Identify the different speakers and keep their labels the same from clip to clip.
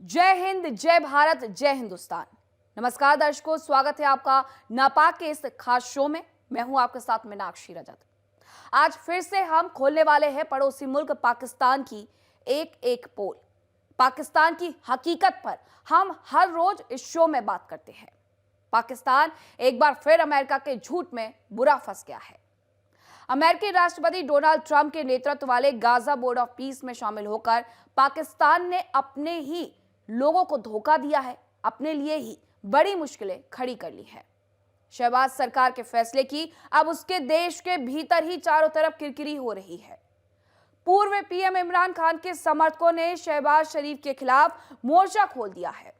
Speaker 1: जय हिंद, जय भारत, जय हिंदुस्तान। नमस्कार दर्शकों, स्वागत है आपका नापाक के इस खास शो में। मैं हूं आपके साथ मीनाक्षी रजत। आज फिर से हम खोलने वाले हैं पड़ोसी मुल्क पाकिस्तान की एक एक पोल। पाकिस्तान की हकीकत पर हम हर रोज इस शो में बात करते हैं। पाकिस्तान एक बार फिर अमेरिका के झूठ में बुरा फंस गया है। अमेरिकी राष्ट्रपति डोनाल्ड ट्रंप के नेतृत्व वाले गाजा बोर्ड ऑफ पीस में शामिल होकर पाकिस्तान ने अपने ही लोगों को धोखा दिया है, अपने लिए ही बड़ी मुश्किलें खड़ी कर ली है। शहबाज सरकार के फैसले की अब उसके देश के भीतर ही चारों तरफ किरकिरी हो रही है। पूर्व पीएम इमरान खान के समर्थकों ने शहबाज शरीफ के खिलाफ मोर्चा खोल दिया है।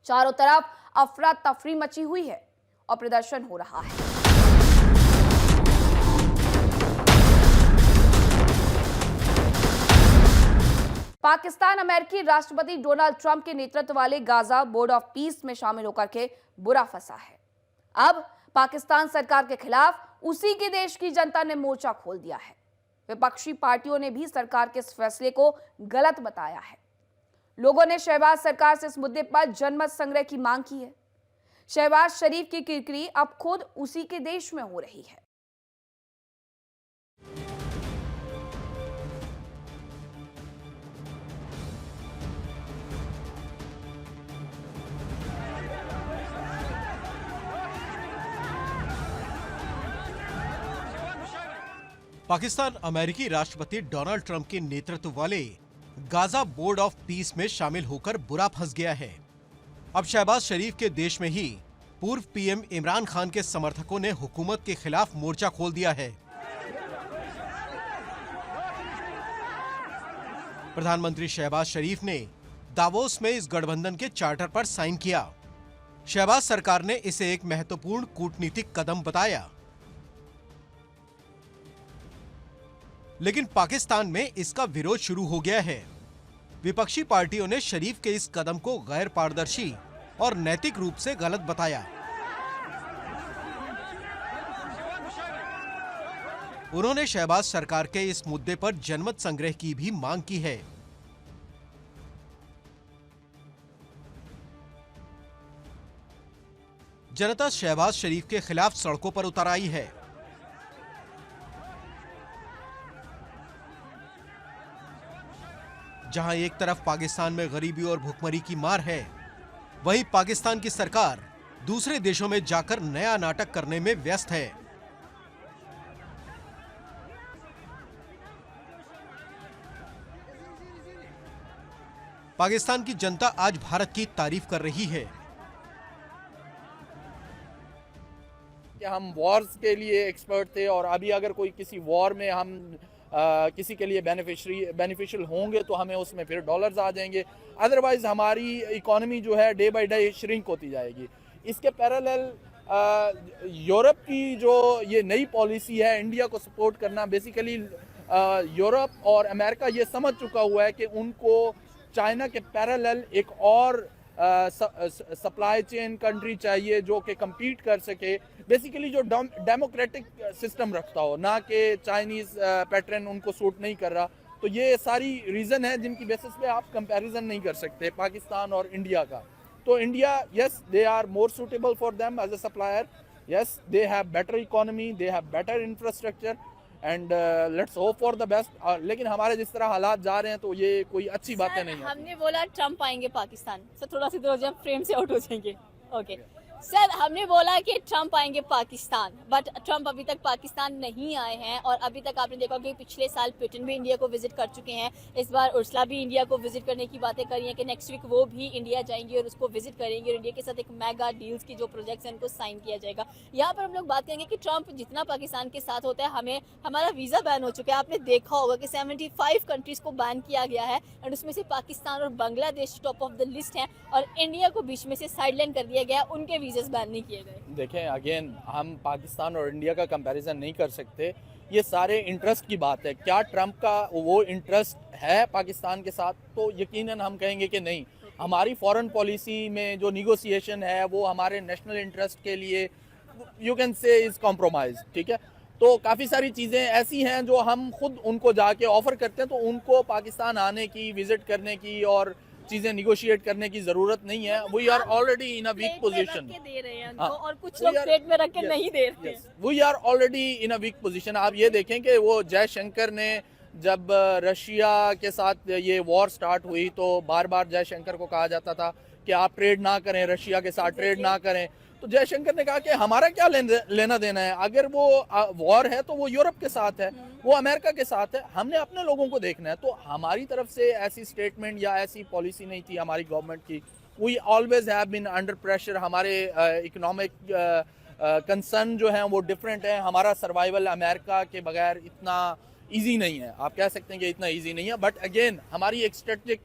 Speaker 1: चारों तरफ अफरा तफरी मची हुई है और प्रदर्शन हो रहा है। पाकिस्तान अमेरिकी राष्ट्रपति डोनाल्ड ट्रंप के नेतृत्व वाले गाजा बोर्ड ऑफ पीस में शामिल होकर के बुरा फंसा है। अब पाकिस्तान सरकार के खिलाफ उसी के देश की जनता ने मोर्चा खोल दिया है। विपक्षी पार्टियों ने भी सरकार के इस फैसले को गलत बताया है। लोगों ने शहबाज सरकार से इस मुद्दे पर जनमत संग्रह की मांग की है। शहबाज शरीफ की किरकिरी अब खुद उसी के देश में हो रही है।
Speaker 2: पाकिस्तान अमेरिकी राष्ट्रपति डोनाल्ड ट्रंप के नेतृत्व वाले गाजा बोर्ड ऑफ पीस में शामिल होकर बुरा फंस गया है। अब शहबाज शरीफ के देश में ही पूर्व पीएम इमरान खान के समर्थकों ने हुकूमत के खिलाफ मोर्चा खोल दिया है। प्रधानमंत्री शहबाज शरीफ ने दावोस में इस गठबंधन के चार्टर पर साइन किया। शहबाज सरकार ने इसे एक महत्वपूर्ण कूटनीतिक कदम बताया, लेकिन पाकिस्तान में इसका विरोध शुरू हो गया है। विपक्षी पार्टियों ने शरीफ के इस कदम को गैर पारदर्शी और नैतिक रूप से गलत बताया। उन्होंने शहबाज सरकार के इस मुद्दे पर जनमत संग्रह की भी मांग की है। जनता शहबाज शरीफ के खिलाफ सड़कों पर उतर आई है। जहां एक तरफ पाकिस्तान में गरीबी और भुखमरी की मार है, वहीं पाकिस्तान की सरकार दूसरे देशों में जाकर नया नाटक करने में व्यस्त है। पाकिस्तान की जनता आज भारत की तारीफ कर रही है।
Speaker 3: कि हम वॉर्स के लिए एक्सपर्ट थे और अभी अगर कोई किसी वॉर में हम किसी के लिए बेनिफिशियल होंगे तो हमें उसमें फिर डॉलर्स आ जाएंगे। अदरवाइज हमारी इकोनॉमी जो है डे बाय डे श्रिंक होती जाएगी। इसके पैरेलल यूरोप की जो ये नई पॉलिसी है इंडिया को सपोर्ट करना, बेसिकली यूरोप और अमेरिका ये समझ चुका हुआ है कि उनको चाइना के पैरेलल एक और सप्लाई चेन कंट्री चाहिए जो कि compete कर सके, बेसिकली जो डेमोक्रेटिक सिस्टम रखता हो, ना कि चाइनीज पैटर्न उनको सूट नहीं कर रहा। तो ये सारी रीज़न है जिनकी बेसिस पे आप कंपैरिजन नहीं कर सकते पाकिस्तान और इंडिया का। तो India, yes they are more suitable for them as a supplier, yes they have better economy, they have better infrastructure and let's hope for the best. लेकिन हमारे जिस तरह हालात जा रहे हैं तो ये कोई अच्छी बातें नहीं है।
Speaker 4: हमने बोला ट्रम्प आएंगे पाकिस्तान, सर थोड़ा सा इधर हो जाए, फ्रेम से आउट हो जाएंगे। ओके सर, हमने बोला कि ट्रम्प आएंगे पाकिस्तान, बट ट्रम्प अभी तक पाकिस्तान नहीं आए हैं। और अभी तक आपने देखा कि पिछले साल पुतिन भी इंडिया को विजिट कर चुके हैं। इस बार उर्सुला भी इंडिया को विजिट करने की बातें कर रही हैं कि नेक्स्ट वीक वो भी इंडिया जाएंगी और उसको विजिट करेंगे और इंडिया के साथ एक मेगा डील्स की जो प्रोजेक्ट्स हैं उनको साइन किया जाएगा। यहाँ पर हम लोग बात करेंगे कि ट्रम्प जितना पाकिस्तान के साथ होता है, हमारा वीज़ा बैन हो चुका है। आपने देखा होगा कि 75 कंट्रीज़ को बैन किया गया है एंड उसमें से पाकिस्तान और Bangladesh top of the list हैं और इंडिया को बीच में से साइडलाइन कर दिया गया, उनके वीज़ा बैन नहीं किए गए।
Speaker 3: देखें, अगेन हम पाकिस्तान और इंडिया का कंपैरिजन नहीं कर सकते। ये सारे इंटरेस्ट की बात है। क्या ट्रंप का वो इंटरेस्ट है पाकिस्तान के साथ? तो यकीनन हम कहेंगे कि नहीं। हमारी फॉरेन पॉलिसी में जो निगोसिएशन है वो हमारे नेशनल इंटरेस्ट के लिए you can say is compromise, ठीक है। तो काफ़ी सारी चीज़ें ऐसी हैं जो हम खुद उनको जाके ऑफ़र करते हैं, तो उनको पाकिस्तान आने की, विज़िट करने की और चीजें निगोशिएट करने की जरूरत नहीं है। We are already in a weak
Speaker 4: plate में रख
Speaker 3: पोजीशन।
Speaker 4: के दे रहे हैं उनको,
Speaker 3: हाँ।
Speaker 4: और कुछ
Speaker 3: We
Speaker 4: लोग
Speaker 3: are-
Speaker 4: प्लेट में रख के
Speaker 3: Yes,
Speaker 4: नहीं दे रहे हैं।
Speaker 3: We are already in a weak position. आप ये देखें कि वो जयशंकर ने जब रशिया के साथ ये वॉर स्टार्ट हुई तो बार बार जयशंकर को कहा जाता था कि आप ट्रेड ना करें, रशिया के साथ ट्रेड ना करें। तो जयशंकर ने कहा कि हमारा क्या लेना देना है, अगर वो वॉर है तो वो यूरोप के साथ है, वो अमेरिका के साथ है, हमने अपने लोगों को देखना है। तो हमारी तरफ से ऐसी स्टेटमेंट या ऐसी पॉलिसी नहीं थी हमारी गवर्नमेंट की। We always have been under pressure. हमारे इकोनॉमिक कंसर्न जो है वो डिफरेंट है। हमारा सर्वाइवल अमेरिका के बगैर इतना ईजी नहीं है। आप कह सकते हैं कि इतना ईजी नहीं है, बट अगेन हमारी एक स्ट्रेटेजिक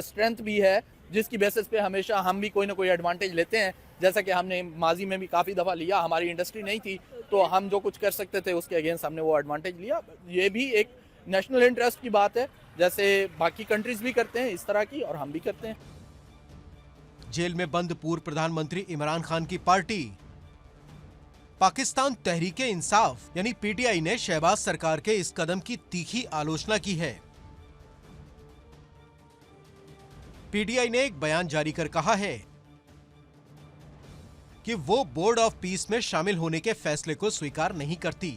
Speaker 3: स्ट्रेंथ भी है जिसकी बेसिस पे हमेशा हम भी कोई ना कोई एडवांटेज लेते हैं। जैसा कि हमने माजी में भी काफ़ी दफ़ा लिया, हमारी इंडस्ट्री नहीं थी तो हम जो कुछ कर सकते थे उसके अगेंस्ट हमने वो एडवांटेज लिया। ये भी एक नेशनल इंटरेस्ट की बात है, जैसे बाकी कंट्रीज भी करते हैं इस तरह की, और हम भी करते हैं।
Speaker 2: जेल में बंद पूर्व प्रधानमंत्री इमरान खान की पार्टी पाकिस्तान तहरीके इंसाफ यानी पीटीआई ने शहबाज सरकार के इस कदम की तीखी आलोचना की है। पीटीआई ने एक बयान जारी कर कहा है कि वो बोर्ड ऑफ पीस में शामिल होने के फैसले को स्वीकार नहीं करती।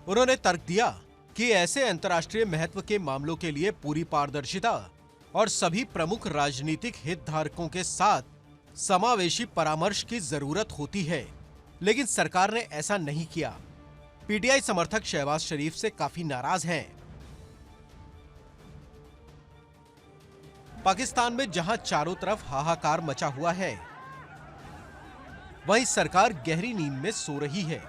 Speaker 2: उन्होंने तर्क दिया कि ऐसे अंतर्राष्ट्रीय महत्व के मामलों के लिए पूरी पारदर्शिता और सभी प्रमुख राजनीतिक हितधारकों के साथ समावेशी परामर्श की जरूरत होती है, लेकिन सरकार ने ऐसा नहीं किया। पीटीआई समर्थक शहबाज शरीफ से काफी नाराज हैं। पाकिस्तान में जहां चारों तरफ हाहाकार मचा हुआ है, वहीं सरकार गहरी नींद में सो रही है।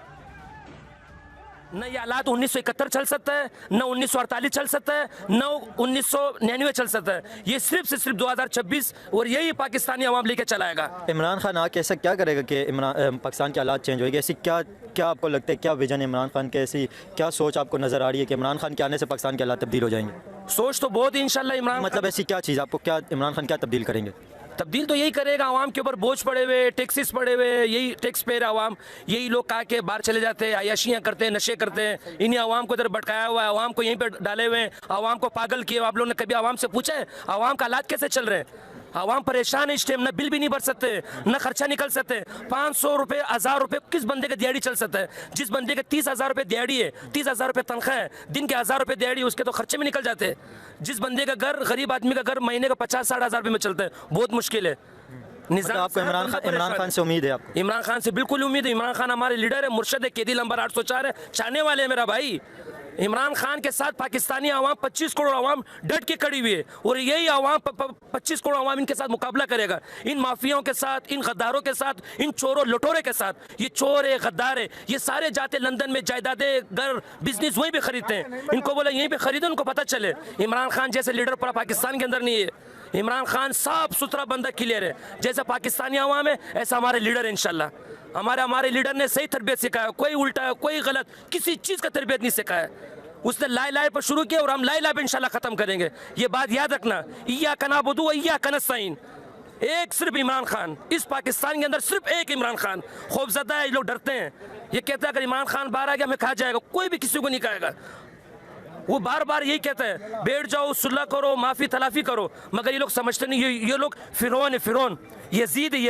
Speaker 5: न ये हालात 1971 चल सकता है, न 1948 चल सकता है, न 1999 चल सकता है। ये सिर्फ से सिर्फ 2026 और यही पाकिस्तानी अवाम लेके चलाएगा।
Speaker 6: इमरान खान आके ऐसा क्या करेगा कि पाकिस्तान के हालात चेंज होएंगे? ऐसी क्या क्या आपको लगता है, क्या विजन है इमरान खान के, ऐसी क्या सोच आपको नज़र आ रही है कि इमरान खान के आने से पाकिस्तान के हालात तब्दील हो जाएंगे?
Speaker 5: सोच तो बहुत ही इंशाल्लाह इमरान
Speaker 6: मतलब ऐसी क्या चीज़ आपको, क्या इमरान खान क्या तब्दील करेंगे?
Speaker 5: तब्दील तो यही करेगा। आवाम के ऊपर बोझ पड़े हुए, टैक्सेस पड़े हुए, यही टैक्स पेयर आवाम, यही लोग कहा के बाहर चले जाते हैं, अयाशियाँ करते हैं, नशे करते हैं। इन्हीं आवाम को इधर भटकाया हुआ है, आवाम को यहीं पे डाले हुए हैं, आवाम को पागल किए। आप लोगों ने कभी आवाम से पूछा है आवाम का हालात कैसे चल रहे हैं? आवाम परेशान है इस टाइम, न बिल भी नहीं भर सकते, न खर्चा निकल सकते। 500 रुपये, 1000 रुपये किस बंदे का दिहाड़ी चल सकता है? जिस बंदे के 30,000 रुपये दिहाड़ी है, 30,000 रुपये तनख्वाह है, दिन के 1000 रुपये दिहाड़ी, उसके तो खर्चे में निकल जाते हैं। जिस बंदे का घर, गरीब आदमी का घर महीने का 50-60 हज़ार रुपये में चलता है, बहुत मुश्किल है।
Speaker 6: मतलब आपको इमरान खान से उम्मीद है? आपको
Speaker 5: इमरान खान से बिल्कुल उम्मीद है। इमरान खान हमारे लीडर है, मुर्शद है, कैदी नंबर 804 है, चाहने वाले हैं मेरा भाई। इमरान खान के साथ पाकिस्तानी आवाम 25 करोड़ आवाम डट के खड़ी हुई है, और यही आवाम 25 करोड़ आवाम इनके साथ मुकाबला करेगा, इन माफियाओं के साथ, इन गद्दारों के साथ, इन चोरों लुटोरे के साथ। ये चोर है, गद्दार है, ये सारे जाते लंदन में जायदादें, घर, बिजनेस वहीं पे खरीदते हैं। इनको बोला यहीं पे खरीदो, उनको पता चले इमरान खान जैसे लीडर पूरा पाकिस्तान के अंदर नहीं है। इमरान खान साफ सुथरा बंदा, क्लियर है। जैसा पाकिस्तानी आवाम है ऐसा हमारे लीडर है इंशाल्लाह। हमारे लीडर ने सही तरबियत सिखाया, कोई उल्टा, कोई गलत, किसी चीज़ का तरबियत नहीं सिखाया। उसने लाई पर शुरू किया और हम लाई पे इंशाल्लाह खत्म करेंगे। ये बात याद रखना, इय्याका नअबुदु व इय्याका नस्तईन। एक सिर्फ इमरान खान, इस पाकिस्तान के अंदर सिर्फ एक इमरान खान। खौफजदा है, ये लोग डरते हैं। ये कहता है अगर इमरान खान बाहर आ गया हमें खा जाएगा, कोई भी किसी को नहीं खाएगा। वो बार बार यही कहता है बैठ जाओ, सुलह करो, माफ़ी तलाफी करो, मगर ये लोग समझते नहीं। ये लोग फिरौन है, फिरौन। यजीद है,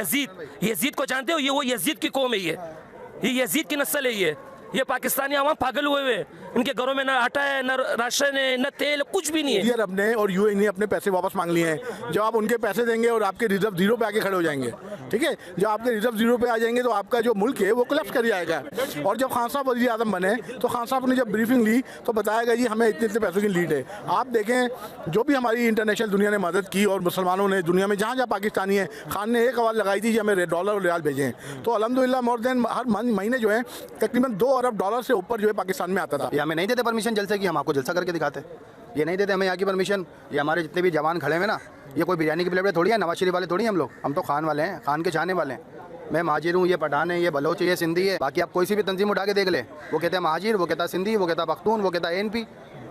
Speaker 5: यजीद को जानते हो? ये वो यजीद की कौम है, ये यजीद की नस्ल है। ये पाकिस्तानी आवाम पागल हुए हुए, इनके घरों में ना आटा है, ना राशन है, ना तेल, कुछ भी नहीं है।
Speaker 7: अरब ने और यूएई ने अपने पैसे वापस मांग लिए हैं। जब आप उनके पैसे देंगे और आपके रिजर्व जीरो पे आके खड़े हो जाएंगे, ठीक है, जब आपके रिजर्व जीरो पे आ जाएंगे तो आपका जो मुल्क है वो कोलैप्स कर जाएगा। और जब खान साहब वज़ीर आज़म बने तो खान साहब ने जब ब्रीफिंग ली तो बताया गया जी हमें इतने इतने पैसों की लीड है। आप देखें जो भी हमारी इंटरनेशनल दुनिया ने मदद की और मुसलमानों ने दुनिया में जहाँ जहाँ पाकिस्तानी है, खान ने एक आवाज़ लगाई थी कि हमें डॉलर और रियाल भेजें। तो अल्हम्दुलिल्लाह मोर देन हर महीने जो है तकरीबन 2 अरब डॉलर से ऊपर जो है पाकिस्तान में आता था।
Speaker 8: ये हमें नहीं देते परमिशन जलसे की, हम आपको जलसा करके दिखाते। ये नहीं देते हमें यहाँ की परमिशन। ये हमारे जितने भी जवान खड़े हुए ना, ये कोई बिरयानी की प्लेट थोड़ी है, नवाज शरीफ वाले थोड़ी हैं हम लोग। हम तो खान वाले हैं, खान के चाहने वाले हैं। मैं महाजिर हूँ, ये पठान है, ये बलोच है, ये सिंधी है। बाकी आप कोई सी भी तंजीम उठा के देख ले, वो कहता है महाजिर, वो कहता है सिंधी, वो कहता है पख्तून, वो कहता है एनपी।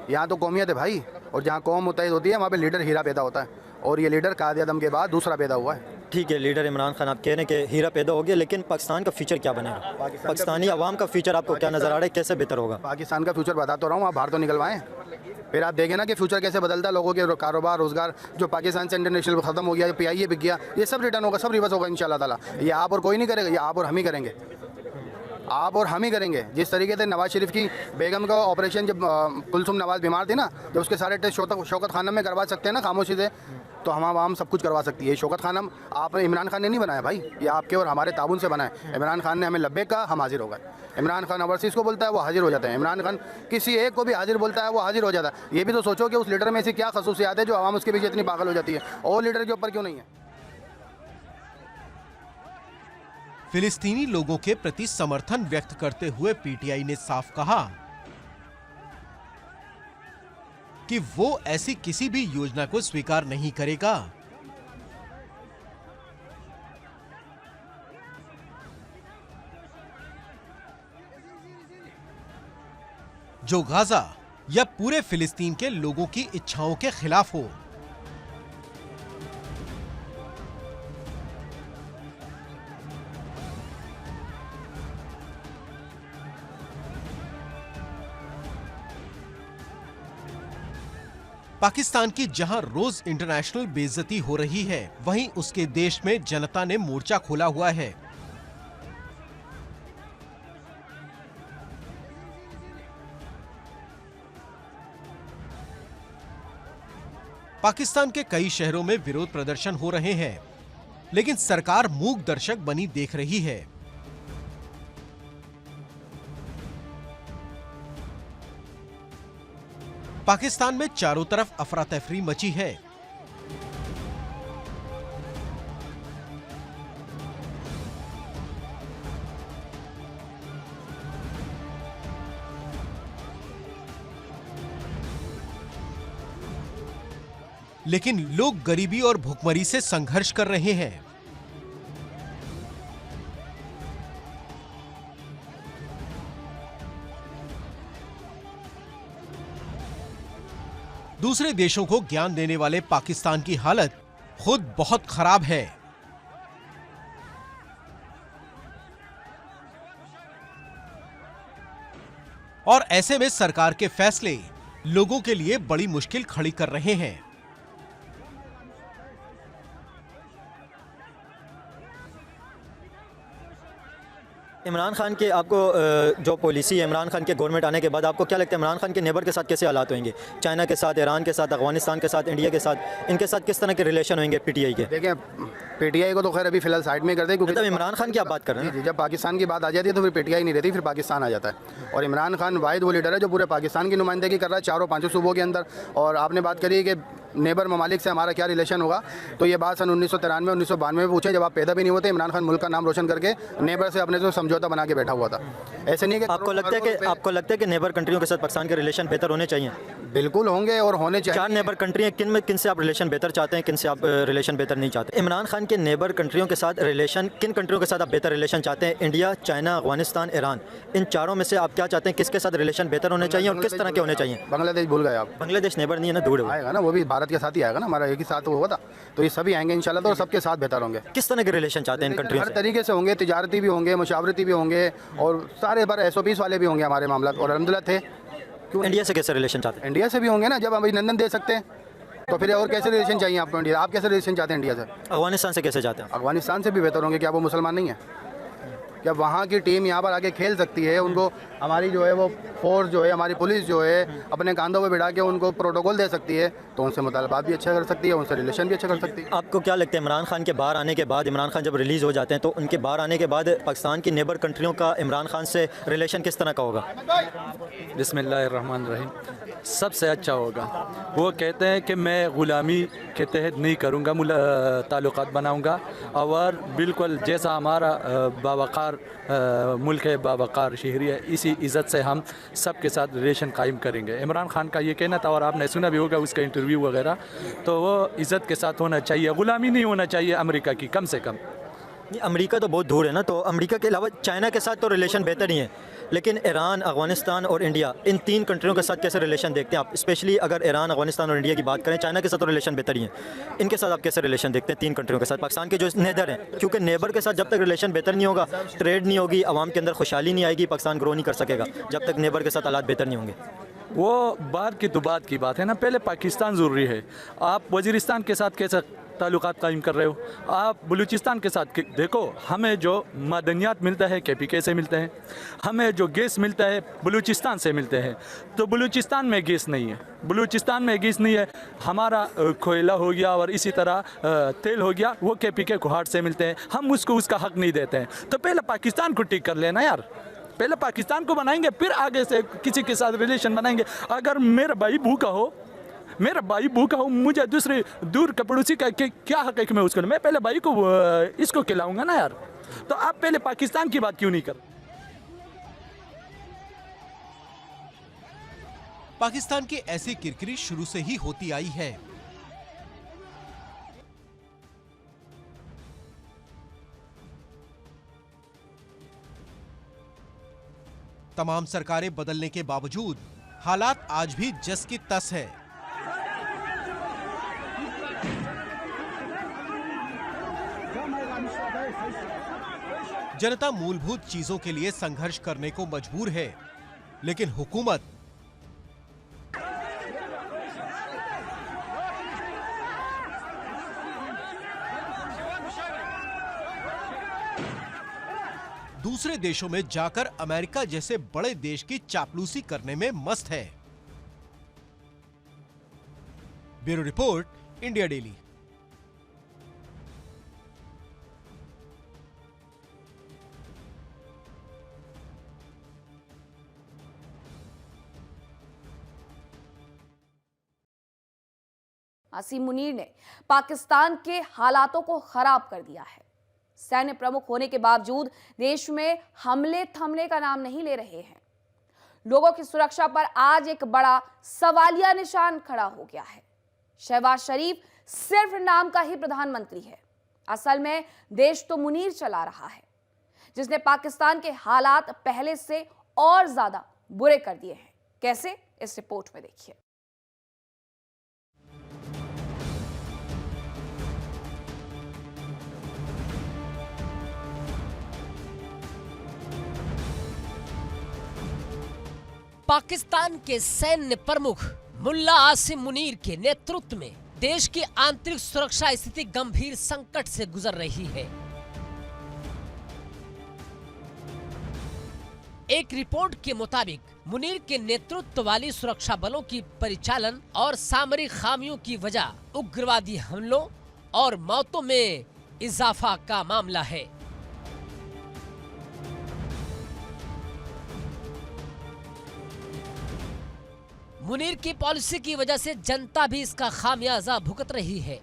Speaker 8: यहाँ तो कौमियत है भाई, और जहाँ कौम मुत्तहिद होती है वहाँ पे लीडर हीरा पैदा होता है, और ये लीडर कायद आज़म के बाद दूसरा पैदा हुआ है।
Speaker 6: ठीक है, लीडर इमरान खान आप कह रहे हैं कि हीरा पैदा हो गया, लेकिन पाकिस्तान का फ्यूचर क्या बनेगा? पाकिस्तानी आवाम का फ्यूचर आपको क्या नज़र आ रहा है, कैसे बेहतर होगा?
Speaker 8: पाकिस्तान का फ्यूचर बता तो रहा हूँ, आप बाहर तो निकलवाएं, फिर आप देखें ना कि फ्यूचर कैसे बदलता है। लोगों के कारोबार रोजगार जो पाकिस्तान से इंटरनेशनल खत्म हो गया, PIA बिक गया, ये सब रिटर्न होगा, सब रिवर्स होगा इंशाल्लाह ताला। ये आप और कोई नहीं करेगा, ये आप और हम ही करेंगे, आप और हम ही करेंगे। जिस तरीके से नवाज शरीफ की बेगम का ऑपरेशन, जब कुलसुम नवाज बीमार थी ना, जब उसके सारे टेस्ट शौकत खानम में करवा सकते हैं ना खामोशी से, तो हम आवाम सब कुछ करवा सकती है। शौकत खानम आपने इमरान खान ने नहीं बनाया भाई, ये आपके और हमारे ताबून से बना है। इमरान खान ने हमें लब्बे कहा, हम हाजिर हो गए। इमरान खान ओवरसीज़ को बोलता है, वो हाजिर हो जाते हैं। इमरान खान किसी एक को भी हाजिर बोलता है, वो हाजिर हो जाता है। ये भी तो सोचो कि उस लीडर में ऐसी क्या खसूसियात है जो आवाम उसके पीछे इतनी पागल हो जाती है, और लीडर के ऊपर क्यों नहीं है?
Speaker 2: फिलिस्तीनी लोगों के प्रति समर्थन व्यक्त करते हुए PTI ने साफ कहा कि वो ऐसी किसी भी योजना को स्वीकार नहीं करेगा। जो गाजा या पूरे फिलिस्तीन के लोगों की इच्छाओं के खिलाफ हो। पाकिस्तान की जहां रोज इंटरनेशनल बेइज्जती हो रही है, वहीं उसके देश में जनता ने मोर्चा खोला हुआ है। पाकिस्तान के कई शहरों में विरोध प्रदर्शन हो रहे हैं, लेकिन सरकार मूक दर्शक बनी देख रही है। पाकिस्तान में चारों तरफ अफरा तफरी मची है। लेकिन लोग गरीबी और भुखमरी से संघर्ष कर रहे हैं। दूसरे देशों को ज्ञान देने वाले पाकिस्तान की हालत खुद बहुत खराब है। और ऐसे में सरकार के फैसले लोगों के लिए बड़ी मुश्किल खड़ी कर रहे हैं।
Speaker 6: इमरान खान के आपको जो पॉलिसी है इमरान खान के गवर्नमेंट आने के बाद, आपको क्या लगता है इमरान खान के नेबर के साथ कैसे हालात होंगे? चाइना के साथ, ईरान के साथ, अफगानिस्तान के साथ, इंडिया के साथ, इनके साथ किस तरह के रिलेशन होंगे PTI के?
Speaker 8: देखें, PTI को तो खैर अभी फिलहाल साइड में कर दे, क्योंकि
Speaker 6: मतलब इमरान खान की आप बात कर रहे हैं?
Speaker 8: जी, जब पाकिस्तान की बात आ जाती है तो फिर PTI नहीं रहती, फिर पाकिस्तान आ जाता है। और इमरान खान वाहिद वो लीडर है जो पूरे पाकिस्तान की नुमाइंदगी कर रहा है, चारों पांचों सूबों के अंदर। और आपने बात करी कि नेबर ममालिक से हमारा क्या रिलेशन होगा, तो ये बात सन 1993 1992 में पूछे, जब आप पैदा भी नहीं होते। इमरान खान मुल्क का नाम रोशन करके नेबर से अपने से समझौता बना के बैठा हुआ था। ऐसे नहीं कि
Speaker 6: आपको लगता है कि नेबर कंट्रियों के साथ पाकिस्तान के रिलेशन बेहतर होने चाहिए?
Speaker 8: बिल्कुल होंगे और होने चाहिए।
Speaker 6: 4 नेबर कंट्री हैं, किन से आप रिलेशन बेहतर चाहते हैं, किन से आप रिलेशन बेहतर नहीं चाहते? इमरान खान के नेबर कंट्रियों के साथ रिलेशन, किन कंट्रियों के साथ आप बेहतर रिलेशन चाहते हैं? इंडिया, चाइना, अफगानिस्तान, ईरान, इन चारों में से आप क्या चाहते हैं, किसके साथ रिलेशन बेहतर होने चाहिए और किस तरह के होने चाहिए?
Speaker 8: बांग्लादेश भूल गए आप?
Speaker 6: बांग्लादेश नेबर नहीं है ना, दूर
Speaker 8: आएगा ना, वो भी भारत के साथ ही आएगा ना, हमारा एक ही साथ हुआ था। तो ये सभी आएंगे इंशाल्लाह, तो सबके साथ बेहतर होंगे।
Speaker 6: किस तरह के रिलेशन चाहते हैं इन कंट्रियों
Speaker 8: हर
Speaker 6: से?
Speaker 8: तरीके से होंगे, तिजारती भी होंगे, मुशावरती भी होंगे, और सारे बार SOPs वाले भी होंगे हमारे मामला। और अलहमदुलिल्लाह थे। क्यों
Speaker 6: इंडिया से कैसे रिलेशन चाहते हैं?
Speaker 8: इंडिया से भी होंगे ना, जब अभिनंदन दे सकते हैं तो फिर और कैसे रिलेशन चाहिए आपको इंडिया? आप कैसे रिलेशन चाहते हैं इंडिया से?
Speaker 6: अफगानिस्तान से कैसे चाहते हैं?
Speaker 8: अफगानिस्तान से भी बेहतर होंगे। क्या वो मुसलमान नहीं है? क्या वहाँ की टीम यहाँ पर आके खेल सकती है? उनको हमारी जो है वो फोर्स जो है, हमारी पुलिस जो है, अपने कांधों पे बिठा के उनको प्रोटोकॉल दे सकती है, तो उनसे मुतालबात भी अच्छा कर सकती है, उनसे रिलेशन भी अच्छा कर सकती है।
Speaker 6: आपको क्या लगता है इमरान खान के बाहर आने के बाद, इमरान खान जब रिलीज़ हो जाते हैं तो उनके बाहर आने के बाद पाकिस्तान की नेबर कंट्रियों का इमरान खान से रिलेशन किस तरह का होगा?
Speaker 9: बिस्मिल्लाहिर्रहमानिर्रहीम। सबसे अच्छा होगा। वो कहते हैं कि मैं ग़ुलामी के तहत नहीं करूँगा, ताल्लुक़ात बनाऊँगा, और बिल्कुल जैसा हमारा बावक़ार मुल्क है, बावक़ार शहरी है, इसी इज़्ज़त से हम सब के साथ रिलेशन कायम करेंगे। इमरान खान का ये कहना था, और आपने सुना भी होगा उसका इंटरव्यू वगैरह, तो वो इज़्ज़त के साथ होना चाहिए, ग़ुलामी नहीं होना चाहिए अमेरिका की, कम से कम।
Speaker 6: अमेरिका तो बहुत दूर है ना, तो अमेरिका के अलावा चाइना के साथ तो रिलेशन बेहतर ही है, लेकिन ईरान, अफगानिस्तान और इंडिया, इन 3 कंट्रियों के साथ कैसे रिलेशन देखते हैं आप? स्पेशली अगर ईरान, अफगानिस्तान और इंडिया की बात करें, चाइना के साथ तो रिलेशन बेहतर ही है, इनके साथ आप कैसे रिलेशन देखते हैं 3 कंट्रियों के साथ? पाकिस्तान के जो नेबर हैं, क्योंकि नेबर के साथ जब तक रिलेशन बेहतर नहीं होगा, ट्रेड नहीं होगी, आवाम के अंदर खुशहाली नहीं आएगी, पाकिस्तान ग्रो नहीं कर सकेगा जब तक नेबर के साथ हालात बेहतर नहीं होंगे।
Speaker 9: वो बाद की बात है ना, पहले पाकिस्तान ज़रूरी है। आप वजीरिस्तान के साथ कैसे ताल्लुकात कायम कर रहे हो? आप बलूचिस्तान के साथ देखो, हमें जो मादनियात मिलता है KPK से मिलते हैं, हमें जो गैस मिलता है बलूचिस्तान से मिलते हैं, तो बलूचिस्तान में गैस नहीं है, बलूचिस्तान में गैस नहीं है। हमारा कोयला हो गया और इसी तरह तेल हो गया, वो KPK को हाट से मिलते हैं, हम उसको उसका हक नहीं देते हैं। तो पहले पाकिस्तान को ठीक कर लेना यार, पहले पाकिस्तान को बनाएंगे, फिर आगे से किसी के साथ रिलेशन बनाएंगे। अगर मेरा भाई भूखा हो, मुझे दूसरे दूर के पड़ोसी का क्या हक है कि मैं उसको, मैं पहले भाई को इसको खिलाऊंगा ना यार। तो आप पहले पाकिस्तान की बात क्यों नहीं कर?
Speaker 2: पाकिस्तान की ऐसी किरकिरी शुरू से ही होती आई है। तमाम सरकारें बदलने के बावजूद हालात आज भी जस की तस है। जनता मूलभूत चीजों के लिए संघर्ष करने को मजबूर है, लेकिन हुकूमत दूसरे देशों में जाकर अमेरिका जैसे बड़े देश की चापलूसी करने में मस्त है। Bureau report, India daily.
Speaker 1: Asim Munir ने पाकिस्तान के हालातों को खराब कर दिया है। सैन्य प्रमुख होने के बावजूद देश में हमले थमने का नाम नहीं ले रहे हैं। लोगों की सुरक्षा पर आज एक बड़ा सवालिया निशान खड़ा हो गया है। शहबाज शरीफ सिर्फ नाम का ही प्रधानमंत्री है, असल में देश तो मुनीर चला रहा है, जिसने पाकिस्तान के हालात पहले से और ज्यादा बुरे कर दिए हैं। कैसे, इस रिपोर्ट में देखिए।
Speaker 10: पाकिस्तान के सैन्य प्रमुख मुल्ला आसिम मुनीर के नेतृत्व में देश की आंतरिक सुरक्षा स्थिति गंभीर संकट से गुजर रही है। एक रिपोर्ट के मुताबिक मुनीर के नेतृत्व वाली सुरक्षा बलों की परिचालन और सामरिक खामियों की वजह उग्रवादी हमलों और मौतों में इजाफा का मामला है। मुनीर की पॉलिसी की वजह से जनता भी इसका खामियाजा भुगत रही है।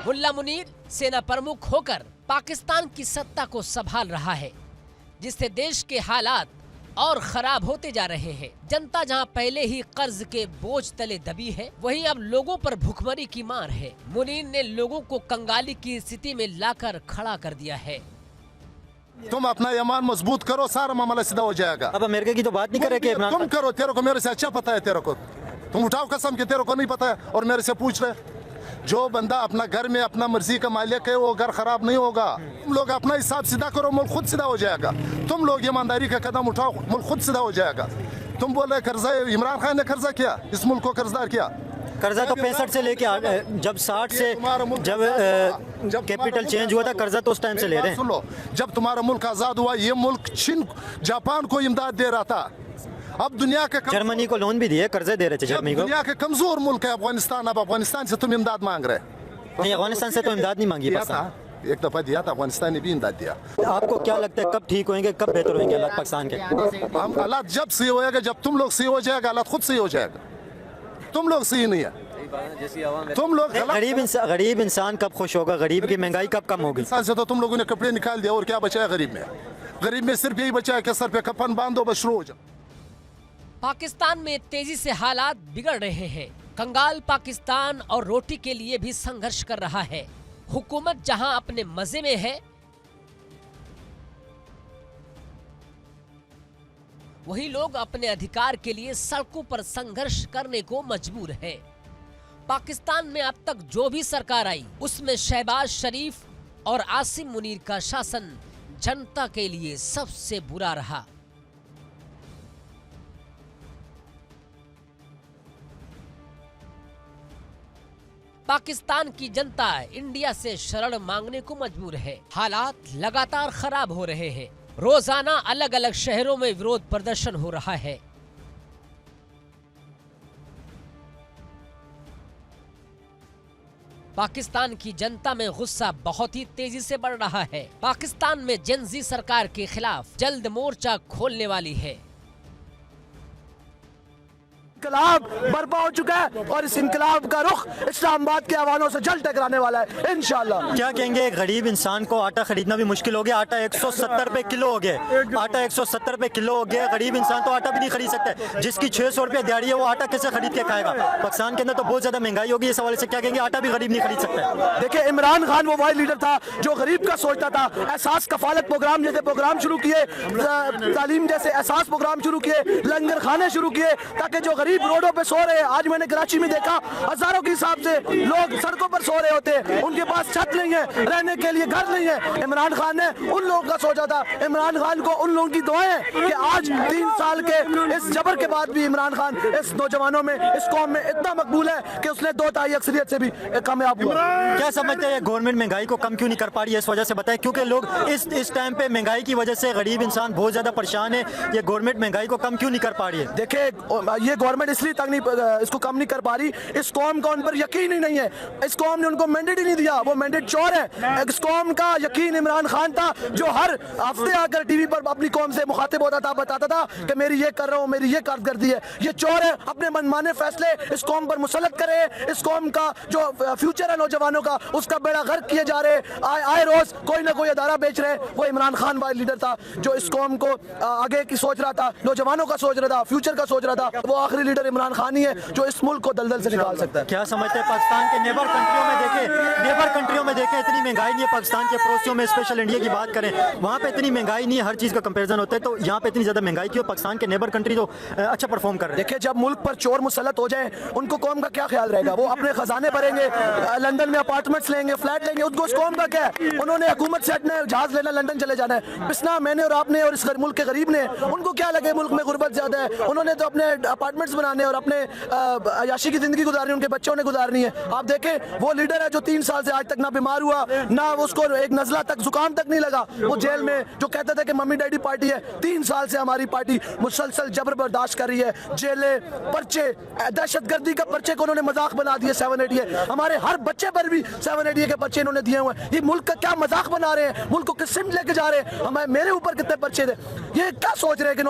Speaker 10: मुल्ला मुनीर सेना प्रमुख होकर पाकिस्तान की सत्ता को संभाल रहा है, जिससे देश के हालात और खराब होते जा रहे हैं। जनता जहां पहले ही कर्ज के बोझ तले दबी है, वहीं अब लोगों पर भुखमरी की मार है। मुनीर ने लोगों को कंगाली की स्थिति में लाकर खड़ा कर दिया है।
Speaker 11: तुम अपना ईमान मजबूत करो, सारा मामला सीधा हो जाएगा।
Speaker 6: अब अमेरिका की तो बात नहीं कर रहे कि
Speaker 11: तुम करो, तेरे को मेरे से अच्छा पता है। तेरे को तुम उठाओ कसम कि तेरे को नहीं पता है और मेरे से पूछ रहे। जो बंदा अपना घर में अपना मर्जी का मालिक है, वो घर खराब नहीं होगा। तुम लोग अपना हिसाब सीधा करो, मुल्क खुद सीधा हो जाएगा। तुम लोग ईमानदारी का कदम उठाओ, मुल्क खुद सीधा हो जाएगा। तुम बोले कर्जा, इमरान खान ने कर्जा किया, इस मुल्क को कर्जदार किया।
Speaker 6: कर्जा तो 65 से लेके जब 60 से जब कैपिटल चेंज हुआ था, कर्जा तो उस टाइम से ले रहे हैं।
Speaker 11: सुन लो, जब तुम्हारा मुल्क आजाद हुआ, ये मुल्क चीन, जापान को इमदाद दे रहा था। अब दुनिया के
Speaker 6: जर्मनी को लोन भी दिए, कर्जे दे रहे थे जर्मनी को।
Speaker 11: दुनिया के कमजोर मुल्क है अफगानिस्तान। अब अफगानिस्तान से तुम इमदाद मांग रहे?
Speaker 6: नहीं, अफगानिस्तान से तो इमदाद नहीं मांगी।
Speaker 11: एक दफा दिया था, अफगानिस्तान ने भी इमदाद दिया।
Speaker 6: आपको क्या लगता है कब ठीक होंगे, कब बेहतर होंगे हालात पाकिस्तान के?
Speaker 11: हम हालात जब सही होएगा, जब तुम लोग सही हो जाएगा, हालात खुद सही हो जाएगा। तुम लोग सही नहीं है। तुम लोग
Speaker 6: गरीब इंसान कब खुश होगा? गरीब की महंगाई कब कम होगी?
Speaker 11: इंसान से तो तुम लोगों ने कपड़े निकाल दिया, और क्या बचा है गरीब में? गरीब में सिर्फ यही बचा है कि सर पे कफन बांधो, बस शुरू हो जाओ।
Speaker 10: पाकिस्तान में तेजी से हालात बिगड़ रहे हैं। कंगाल पाकिस्तान और रोटी के लिए भी संघर्ष कर रहा है। हुकूमत जहां अपने मजे में है, वही लोग अपने अधिकार के लिए सड़कों पर संघर्ष करने को मजबूर है। पाकिस्तान में अब तक जो भी सरकार आई, उसमें शहबाज शरीफ और आसिम मुनीर का शासन जनता के लिए सबसे बुरा रहा। पाकिस्तान की जनता इंडिया से शरण मांगने को मजबूर है। हालात लगातार खराब हो रहे हैं। रोजाना अलग अलग शहरों में विरोध प्रदर्शन हो रहा है। पाकिस्तान की जनता में गुस्सा बहुत ही तेजी से बढ़ रहा है। पाकिस्तान में जेनजी सरकार के खिलाफ जल्द मोर्चा खोलने वाली है।
Speaker 12: इनकलाब बर्पा हो चुका है और इस इनकलाब का रुख इस्लामाबाद के आवानों से जल्द टकराने वाला है इंशाल्लाह।
Speaker 6: क्या कहेंगे, एक गरीब इंसान को आटा खरीदना भी मुश्किल हो गया। आटा 170 रुपए किलो हो गया। आटा 170 रुपए किलो हो गया। गरीब इंसान तो आटा भी नहीं खरीद सकता। जिसकी 600 रुपए दिहाड़ी है वो आटा कैसे खरीद के खाएगा? पाकिस्तान के अंदर तो बहुत ज्यादा महंगाई होगी। इस हवाले से क्या कहेंगे, आटा भी गरीब नहीं खरीद सकता।
Speaker 12: देखिए, इमरान खान वो वाहिद लीडर था जो गरीब का सोचता था। एहसास कफालत प्रोग्राम जैसे प्रोग्राम शुरू किए, तालीम जैसे एहसास प्रोग्राम शुरू किए, लंगर खाने शुरू किए, ताकि जो गरीब रोडों पे सो रहे हैं, आज मैंने कराची में देखा हजारों के हिसाब से लोग सड़कों पर सो रहे होते हैं, उनके पास छत नहीं है, रहने के लिए घर नहीं है। इमरान खान ने उन लोगों का सोचा था। इमरान खान को उन लोगों की दुआएं कि आज 3 साल के इस जबर के बाद भी इमरान खान इस नौजवानों में, इस कौम में इतना मकबूल है कि उसने 2 तिहाई अक्सरियत से भी कामयाब हुआ।
Speaker 6: क्या समझते हैं गवर्नमेंट महंगाई को कम क्यों नहीं कर पा रही है? इस वजह से बताएं, क्योंकि लोग इस टाइम पे महंगाई की वजह से गरीब इंसान बहुत ज्यादा परेशान है। ये गवर्नमेंट महंगाई को कम क्यों नहीं कर पा रही है?
Speaker 12: देखिए, ये गवर्नमेंट इसलिए इसको कम नहीं कर पा रही, इस कौम का उन पर यकीन ही नहीं है। इस कौम ने उनको मैंडेट ही नहीं दिया, वो मैंडेट चोर है। इस कौम का यकीन इमरान खान था जो हर हफ्ते आकर टीवी पर अपनी कौम से मुखातिब होता था, बताता था कि मेरी ये कर रहा हूँ, मेरी ये कारकर्दगी है। ये चोर है, अपने मनमाने फैसले इस कौम पर मुसल्लत करे। इस कौम का जो फ्यूचर है नौजवानों का, उसका बेड़ा गर्क किए जा रहे। आए रोज कोई ना कोई अदारा बेच रहे। वो इमरान खान वाला लीडर था जो इस कौम को आगे की सोच रहा था, नौजवानों का सोच रहा था, फ्यूचर का सोच रहा था। वो आखिरी लीडर इमरान खान ही है जो इस मुल्क को दलदल से निकाल सकता है।
Speaker 6: क्या समझते हैं, पाकिस्तान के नेबर कंट्रियों में देखें इतनी महंगाई नहीं है। पाकिस्तान के पड़ोसियों में स्पेशल इंडिया की बात करें, वहाँ पे इतनी महंगाई नहीं है, हर चीज़ का कंपैरिजन होता है। तो यहाँ पे इतनी ज़्यादा महंगाई क्यों? पाकिस्तान के नेबर कंट्री तो अच्छा परफॉर्म कर रहे हैं।
Speaker 12: देखिए, जब मुल्क पर चोर मुसल्लत हो जाए, उनको कौम का क्या ख्याल रहेगा? वो अपने खजाने भरेंगे, लंदन में अपार्टमेंट्स लेंगे, फ्लैट लेंगे, उनको इस कौम का क्या है? उन्होंने हुकूमत से हटना है, जहाज लेना, लंदन चले जाना है। पिसना मैंने और आपने और इस मुल्क के गरीब ने, उनको क्या लगे मुल्क में गुर्बत ज्यादा है? उन्होंने तो अपने अपार्टमेंट्स बनाने और अपने अयाशी की जिंदगी गुजारनी, उनके बच्चों ने गुजारनी है। आप देखें, वो लीडर है जो 3 साल से आज तक ना बीमार हुआ, ना उसको एक नजला तक, जुकाम तक नहीं लगा। वो जेल में जो कहता था कि मम्मी डैडी पार्टी है, 3 साल से हमारी पार्टी मुसलसल जबर बर्दाश्त कर रही है। जेलें, पर्चे, दहशतगर्दी का पर्चे को उन्होंने मजाक बना दिए। 780 हमारे हर बच्चे पर भी 780 के पर्चे इन्होंने दिए हुए हैं। ये मुल्क का क्या मजाक बना रहे हैं? मुल्क को किस सिमत लेके जा रहे हैं? हमारे मेरे ऊपर कितने पर्चे थे? ये क्या सोच रहे हैं कि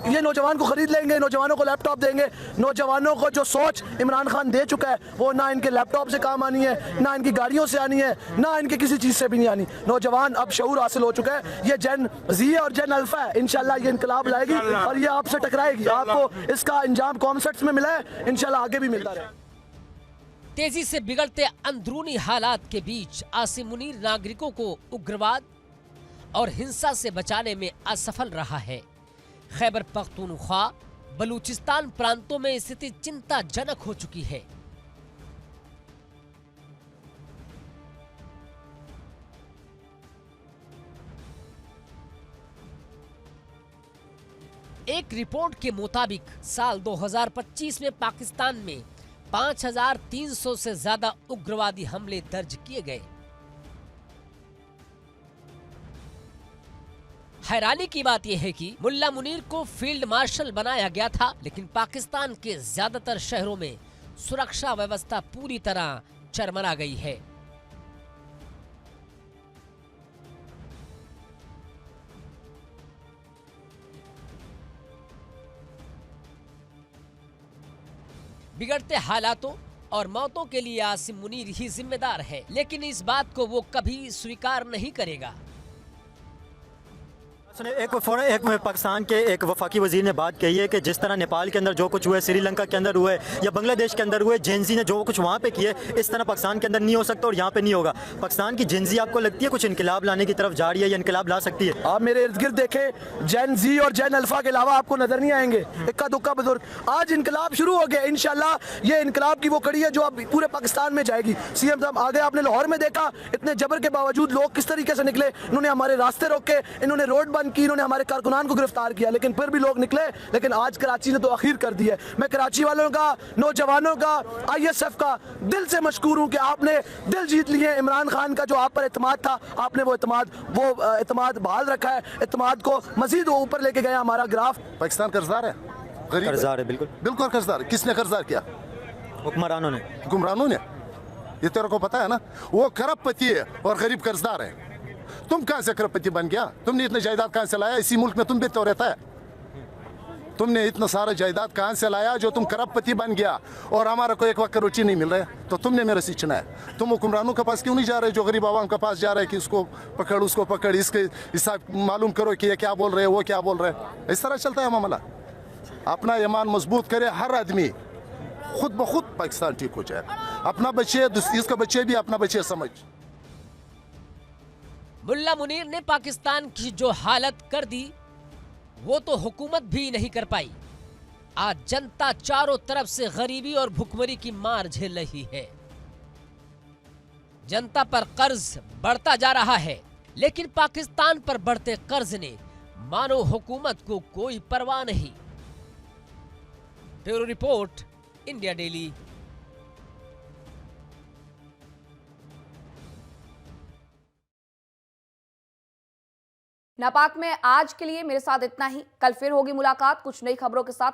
Speaker 12: ये नौजवान को खरीद लेंगे, नौजवानों को लैपटॉप देंगे? नौजवानों को जो सोच इमरान खान दे चुका है, वो ना इनके लैपटॉप से काम आनी है, ना इनकी गाड़ियों से आनी है, ना इनके किसी चीज से भी नहीं आनी। नौजवान अब शऊर हासिल हो चुका है। ये जेन जी और जेन अल्फा है। इंशाल्लाह ये इनकलाब लाएगी और ये आपसे टकराएगी। आपको इसका अंजाम कॉन्सर्ट्स में मिला है, इंशाल्लाह आगे भी मिलता रहे।
Speaker 10: तेजी से बिगड़ते अंदरूनी हालात के बीच आसिम मुनीर नागरिकों को उग्रवाद और हिंसा से बचाने में असफल रहा है। खैबर पख्तूनख्वा, बलूचिस्तान प्रांतों में स्थिति चिंताजनक हो चुकी है। एक रिपोर्ट के मुताबिक साल 2025 में पाकिस्तान में 5300 से ज्यादा उग्रवादी हमले दर्ज किए गए। हैरानी की बात यह है कि मुल्ला मुनीर को फील्ड मार्शल बनाया गया था, लेकिन पाकिस्तान के ज्यादातर शहरों में सुरक्षा व्यवस्था पूरी तरह चरमरा गई है। बिगड़ते हालातों और मौतों के लिए आसिम मुनीर ही जिम्मेदार है, लेकिन इस बात को वो कभी स्वीकार नहीं करेगा।
Speaker 6: सुने, एक पाकिस्तान के एक वफाकी वजीर ने बात कही है कि जिस तरह नेपाल के अंदर जो कुछ हुआ है, श्रीलंका के अंदर हुआ है या बांग्लादेश के अंदर हुआ है, जेंजी ने जो कुछ वहाँ पे किए, इस तरह पाकिस्तान के अंदर नहीं हो सकता और यहाँ पे नहीं होगा। पाकिस्तान की जेंजी आपको लगती है कुछ इनकलाब लाने की तरफ जा रही है या इनकलाब ला सकती है?
Speaker 12: आप मेरे इर्द गिर्द देखें, जैन जी और जैन अल्फा के अलावा आपको नजर नहीं आएंगे इक्का दुक्का बुजुर्ग। आज इनकलाब शुरू हो गया, इंशाल्लाह ये इनकलाब की वो कड़ी है जो अब पूरे पाकिस्तान में जाएगी। सीएम साहब आगे आपने लाहौर में देखा, इतने जबर के बावजूद लोग किस तरीके से निकले, इन्होंने हमारे रास्ते रोके, इन्होंने रोड बंद की, इन्होंने हमारे कारकुनान को गिरफ्तार किया, लेकिन फिर भी लोग निकले। लेकिन आज कराची ने तो आखिर कर दिया। मैं कराची वालों का, नौजवानों का, ISF का दिल से मशकूर हूँ कि आपने दिल जीत लिए। इमरान खान का जो आप पर एतमाद था, आपने वो एतमाद बहाल रखा है, एतमाद को मजीद ऊपर लेके गया हमारा ग्राफ।
Speaker 11: पाकिस्तान कर्जदार है, गरीब
Speaker 6: कर्जदार है, बिल्कुल
Speaker 11: बिल्कुल कर्जदार। किसने कर्जदार किया?
Speaker 6: हुक्मरानों ने,
Speaker 11: गुमरानों ने। ये तेरे को पता है ना, वो खरबपति है और गरीब कर्जदार है। तुम कहां से खरबपति बन गया? तुमने इतने जायदाद कहां से लाया? इसी मुल्क में तुम भी तो रहता है। तुमने इतना सारा जायदाद कहां से लाया जो तुम खरबपति बन गया और हमारा को एक वक्त रोटी नहीं मिल रहा है? तो तुमने मेरा सींचना है। तुम हुक्मरानों के पास क्यों नहीं जा रहे जो गरीब आवाम के पास जा रहे कि इसको पकड़, उसको पकड़, इसके हिसाब मालूम करो कि ये क्या बोल रहे हैं, वो क्या बोल रहे हैं। इस तरह चलता है मामला। अपना ईमान मजबूत करे हर आदमी, खुद ब खुद पाकिस्तान ठीक हो जाए। अपना बच्चे, इसका बच्चे भी अपना बच्चे समझ।
Speaker 10: मुल्ला मुनीर ने पाकिस्तान की जो हालत कर दी वो तो हुकूमत भी नहीं कर पाई। आज जनता चारों तरफ से गरीबी और भुखमरी की मार झेल रही है। जनता पर कर्ज बढ़ता जा रहा है, लेकिन पाकिस्तान पर बढ़ते कर्ज ने मानो हुकूमत को कोई परवाह नहीं। Bureau report, India daily.
Speaker 1: नापाक में आज के लिए मेरे साथ इतना ही। कल फिर होगी मुलाकात कुछ नई खबरों के साथ।